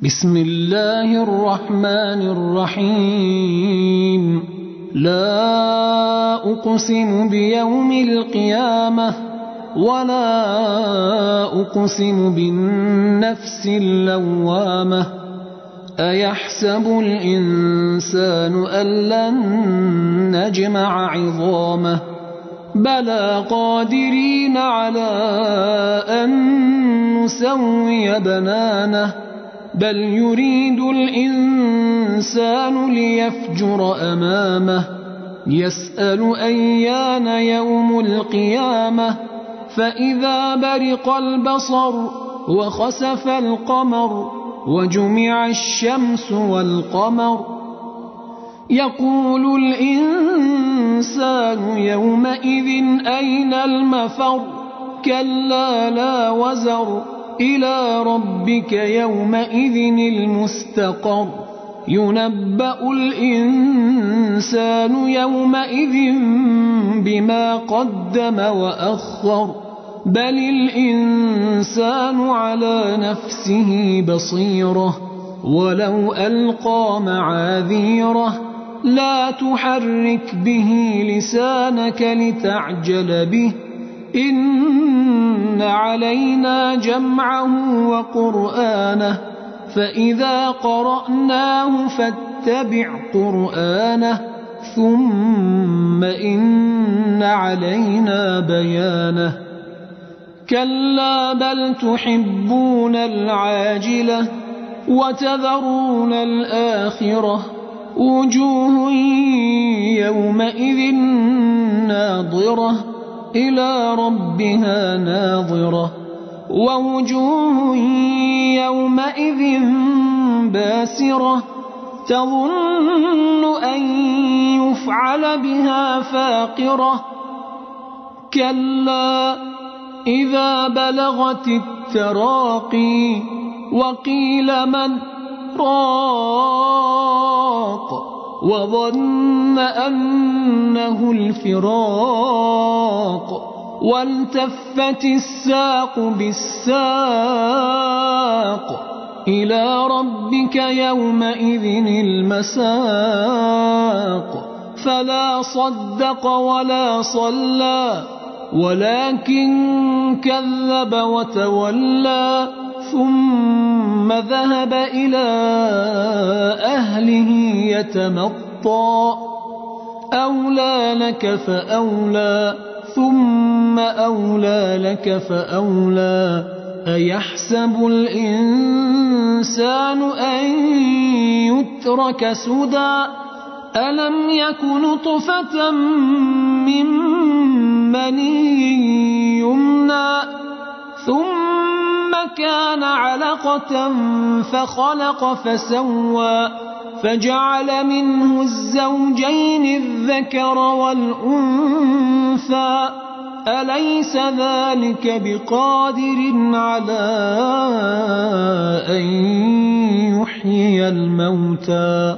بسم الله الرحمن الرحيم لا أقسم بيوم القيامة ولا أقسم بالنفس اللوامة أيحسب الإنسان أن لن نجمع عظامه بلى قادرين على أن نسوي بنانه بل يريد الإنسان ليفجر أمامه يسأل أيان يوم القيامة فإذا برق البصر وخسف القمر وجمع الشمس والقمر يقول الإنسان يومئذ أين المفر كلا لا وزر إلى ربك يومئذ المستقر ينبأ الإنسان يومئذ بما قدم وأخر بل الإنسان على نفسه بصيرة ولو ألقى معاذيره لا تحرك به لسانك لتعجل به إن علينا جمعه وقرآنه فإذا قرأناه فاتبع قرآنه ثم إن علينا بيانه كلا بل تحبون العاجلة وتذرون الآخرة وجوه يومئذ ناظرة إلى ربها ناظرة ووجوه يومئذ باسرة تظن أن يفعل بها فاقرة كلا إذا بلغت التراقي وقيل من راق وظن أنه الفراق والتفت الساق بالساق إلى ربك يومئذ المساق فلا صدق ولا صلى ولكن كذب وتولى ثم ذهب إلى أهله يتمطى أولى لك فأولى ثم أولى لك فأولى أيحسب الإنسان أن يترك سدى ألم يك نطفة من مني يمنى ثم كان علقة فخلق فسوى فجعل منه الزوجين الذكر والأنثى أليس ذلك بقادر على أن يحيي الموتى